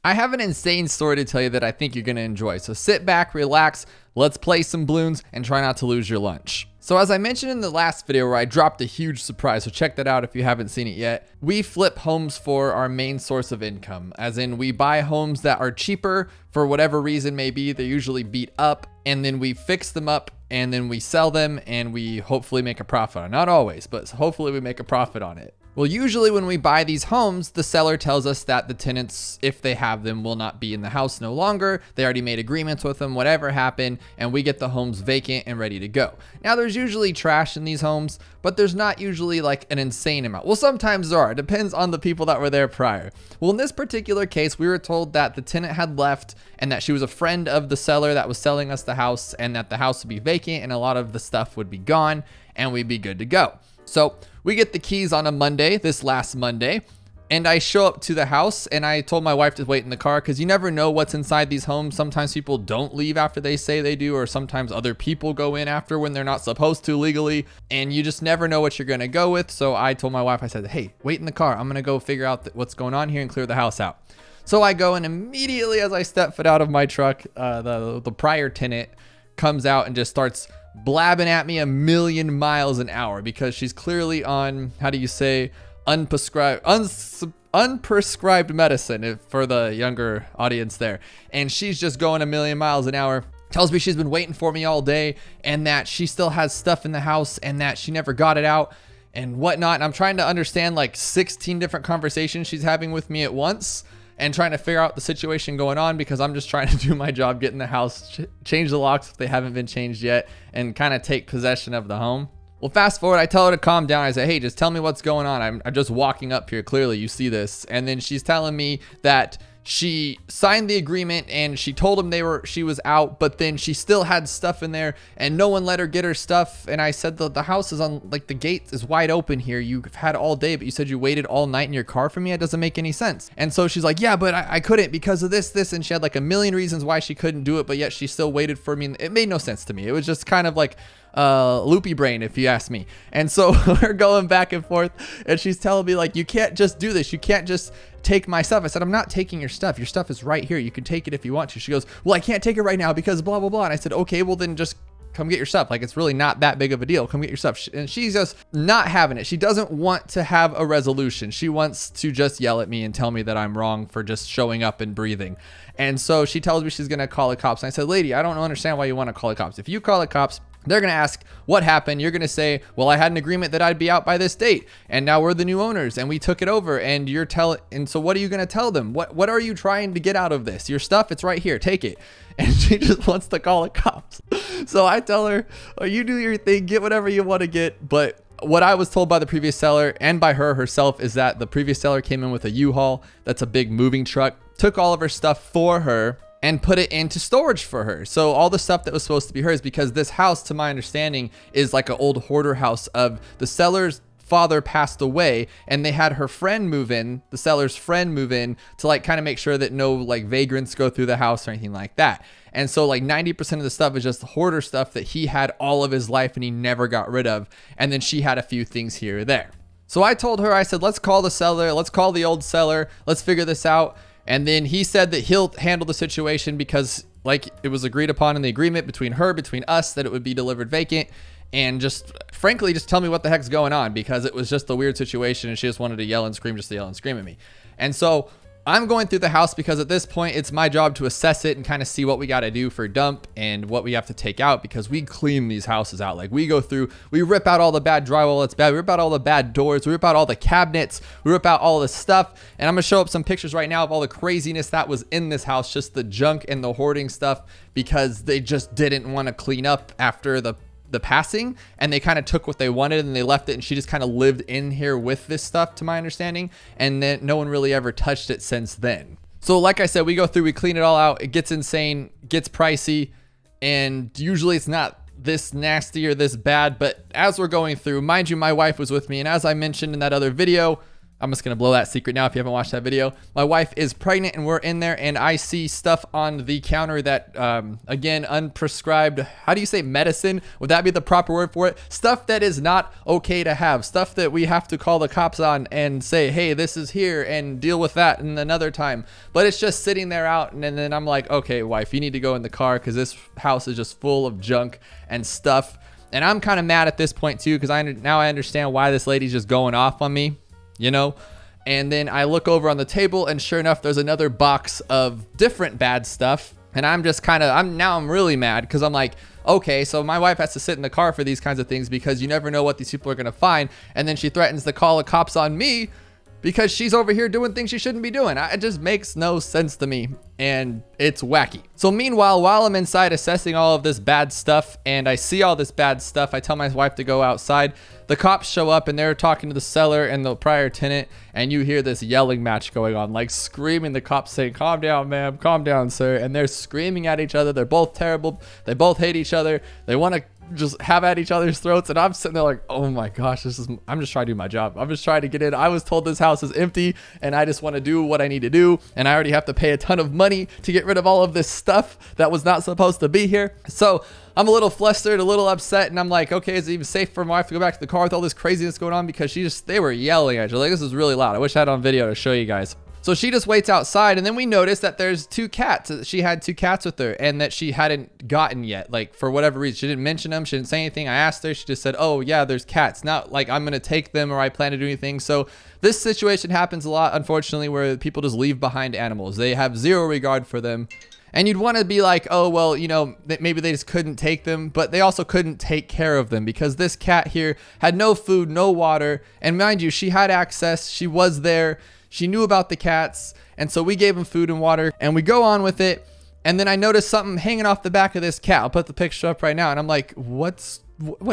I have an insane story to tell you that I think you're going to enjoy. So sit back, relax, let's play some Bloons, and try not to lose your lunch. So as I mentioned in the last video where I dropped a huge surprise, so check that out if you haven't seen it yet, we flip homes for our main source of income. As in, we buy homes that are cheaper for whatever reason may be. They're usually beat up, and then we fix them up, and then we sell them, and we hopefully make a profit on it. Not always, but hopefully we make a profit on it. Well, usually when we buy these homes, the seller tells us that the tenants, if they have them, will not be in the house no longer. They already made agreements with them, whatever happened, and we get the homes vacant and ready to go. Now, there's usually trash in these homes, but there's not usually like an insane amount. Well, sometimes there are. It depends on the people that were there prior. Well, in this particular case, we were told that the tenant had left and that she was a friend of the seller that was selling us the house, and that the house would be vacant and a lot of the stuff would be gone and we'd be good to go. So we get the keys on a Monday, this last Monday, and I show up to the house and I told my wife to wait in the car because you never know what's inside these homes. Sometimes people don't leave after they say they do, or sometimes other people go in after when they're not supposed to legally, and you just never know what you're going to go with. So I told my wife, I said, hey, wait in the car. I'm going to go figure out what's going on here and clear the house out. So I go, and immediately as I step foot out of my truck, the prior tenant comes out and just starts blabbing at me a million miles an hour because she's clearly on, how do you say, unprescribed medicine for the younger audience there. And she's just going a million miles an hour. Tells me she's been waiting for me all day and that she still has stuff in the house and that she never got it out and whatnot. And I'm trying to understand like 16 different conversations she's having with me at once, and trying to figure out the situation going on because I'm just trying to do my job, get in the house, change the locks if they haven't been changed yet, and kind of take possession of the home. Well, fast forward, I tell her to calm down. I say, hey, just tell me what's going on. I'm just walking up here. Clearly, you see this. And then she's telling me that she signed the agreement and she told them she was out, but then she still had stuff in there and no one let her get her stuff. And I said the house is on, like, the gate is wide open here. You've had all day, but you said you waited all night in your car for me. It doesn't make any sense. And so she's like, yeah, but I couldn't because of this. And she had like a million reasons why she couldn't do it, but yet she still waited for me. And it made no sense to me. It was just kind of like loopy brain, if you ask me. And so we're going back and forth and she's telling me like, you can't just do this. You can't just take my stuff. I said, I'm not taking your stuff. Your stuff is right here. You can take it if you want to. She goes, well, I can't take it right now because blah, blah, blah. And I said, okay, well then just come get your stuff. Like, it's really not that big of a deal. Come get your stuff. And she's just not having it. She doesn't want to have a resolution. She wants to just yell at me and tell me that I'm wrong for just showing up and breathing. And so she tells me she's going to call the cops. And I said, lady, I don't understand why you want to call the cops. If you call the cops, they're going to ask what happened. You're going to say, well, I had an agreement that I'd be out by this date and now we're the new owners and we took it over, and and so what are you going to tell them? What are you trying to get out of this? Your stuff, it's right here. Take it. And she just wants to call the cops. So I tell her, oh, you do your thing, get whatever you want to get. But what I was told by the previous seller and by her herself is that the previous seller came in with a U-Haul. That's a big moving truck, took all of her stuff for her and put it into storage for her. So all the stuff that was supposed to be hers, because this house, to my understanding, is like an old hoarder house of the seller's father passed away, and they had her friend move in, the seller's friend move in to like kind of make sure that no like vagrants go through the house or anything like that. And so like 90% of the stuff is just hoarder stuff that he had all of his life and he never got rid of. And then she had a few things here or there. So I told her, I said, let's call the seller, let's call the old seller, let's figure this out. And then he said that he'll handle the situation because like it was agreed upon in the agreement between us that it would be delivered vacant, and just frankly, just tell me what the heck's going on because it was just a weird situation and she just wanted to yell and scream, just to yell and scream at me. And so I'm going through the house because at this point it's my job to assess it and kind of see what we got to do for dump and what we have to take out, because we clean these houses out. Like, we go through, we rip out all the bad drywall that's bad, we rip out all the bad doors, we rip out all the cabinets, we rip out all the stuff. And I'm gonna show up some pictures right now of all the craziness that was in this house, just the junk and the hoarding stuff, because they just didn't want to clean up after the passing, and they kind of took what they wanted and they left it, and she just kind of lived in here with this stuff, to my understanding, and then no one really ever touched it since then. So like I said, we go through, we clean it all out, it gets insane, gets pricey, and usually it's not this nasty or this bad, but as we're going through, mind you, my wife was with me, and as I mentioned in that other video, I'm just going to blow that secret now if you haven't watched that video. My wife is pregnant and we're in there and I see stuff on the counter that, again, unprescribed, how do you say medicine? Would that be the proper word for it? Stuff that is not okay to have. Stuff that we have to call the cops on and say, hey, this is here and deal with that in another time. But it's just sitting there out and then I'm like, okay, wife, you need to go in the car because this house is just full of junk and stuff. And I'm kind of mad at this point too because now I understand why this lady's just going off on me. You know, and then I look over on the table and sure enough, there's another box of different bad stuff. And I'm just I'm really mad because I'm like, okay, so my wife has to sit in the car for these kinds of things because you never know what these people are going to find. And then she threatens to call the cops on me because she's over here doing things she shouldn't be doing. It just makes no sense to me and it's wacky. So meanwhile, while I'm inside assessing all of this bad stuff and I see all this bad stuff, I tell my wife to go outside. The cops show up and they're talking to the seller and the prior tenant and you hear this yelling match going on, like screaming, the cops saying, calm down, ma'am, calm down, sir. And they're screaming at each other. They're both terrible. They both hate each other. They want to just have at each other's throats. And I'm sitting there like, oh my gosh, I'm just trying to do my job. I'm just trying to get in. I was told this house is empty and I just want to do what I need to do. And I already have to pay a ton of money to get rid of all of this stuff that was not supposed to be here. So I'm a little flustered, a little upset, and I'm like, okay, is it even safe for my wife to go back to the car with all this craziness going on? Because they were yelling at each other. Like, this is really loud. I wish I had on video to show you guys. So she just waits outside, and then we notice that there's 2 cats. She had 2 cats with her, and that she hadn't gotten yet. Like, for whatever reason, she didn't mention them. She didn't say anything. I asked her. She just said, oh, yeah, there's cats. Not like I'm going to take them or I plan to do anything. So this situation happens a lot, unfortunately, where people just leave behind animals. They have zero regard for them. And you'd want to be like, oh, well, you know, maybe they just couldn't take them, but they also couldn't take care of them because this cat here had no food, no water. And mind you, she had access. She was there. She knew about the cats. And so we gave them food and water and we go on with it. And then I noticed something hanging off the back of this cat. I'll put the picture up right now. And I'm like, what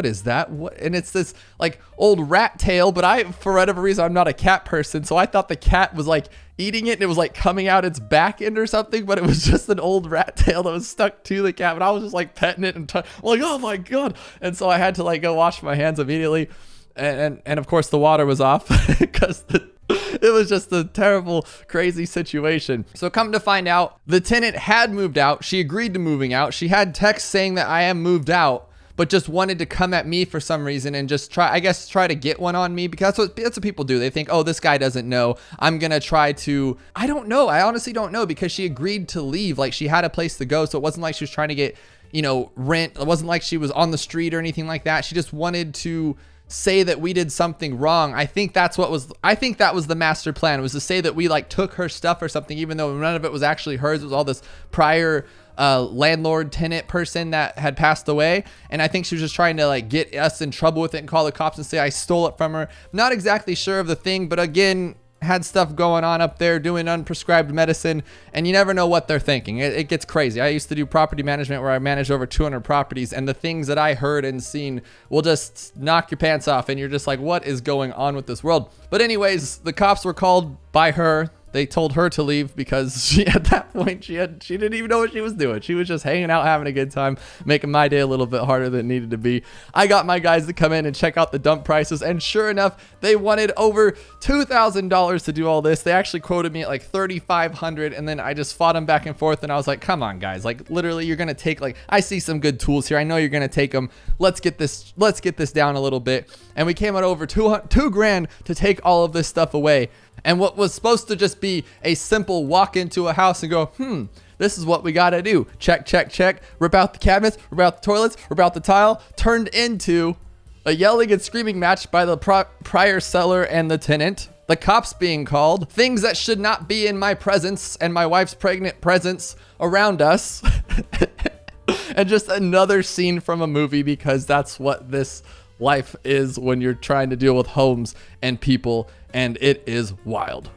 is that? And it's this like old rat tail, but for whatever reason, I'm not a cat person. So I thought the cat was like eating it and it was like coming out its back end or something, but it was just an old rat tail that was stuck to the cat. But I was just like petting it and I'm like, oh my God. And so I had to like go wash my hands immediately. And of course the water was off because it was just a terrible, crazy situation. So come to find out, the tenant had moved out. She agreed to moving out. She had text saying that I am moved out, but just wanted to come at me for some reason and just try to get one on me because that's what people do. They think, oh, this guy doesn't know. I'm going to try to, I don't know. I honestly don't know because she agreed to leave. Like she had a place to go. So it wasn't like she was trying to get, you know, rent. It wasn't like she was on the street or anything like that. She just wanted to say that we did something wrong. I think that was the master plan, was to say that we like took her stuff or something, even though none of it was actually hers. It was all this prior landlord tenant person that had passed away. And I think she was just trying to like get us in trouble with it and call the cops and say I stole it from her. Not exactly sure of the thing, but again, had stuff going on up there doing unprescribed medicine, and you never know what they're thinking. It gets crazy. I used to do property management where I managed over 200 properties, and the things that I heard and seen will just knock your pants off, and you're just like, what is going on with this world? But anyways, the cops were called by her. They told her to leave because at that point she didn't even know what she was doing. She was just hanging out, having a good time, making my day a little bit harder than it needed to be. I got my guys to come in and check out the dump prices, and sure enough, they wanted over $2,000 to do all this. They actually quoted me at like $3,500, and then I just fought them back and forth, and I was like, come on guys, like literally you're gonna take, like, I see some good tools here. I know you're gonna take them. Let's get this down a little bit. And we came out over $2,000 to take all of this stuff away. And what was supposed to just be a simple walk into a house and go, this is what we got to do. Check, check, check. Rip out the cabinets, rip out the toilets, rip out the tile. Turned into a yelling and screaming match by the prior seller and the tenant. The cops being called. Things that should not be in my presence and my wife's pregnant presence around us. And just another scene from a movie, because that's what this life is when you're trying to deal with homes and people, and it is wild.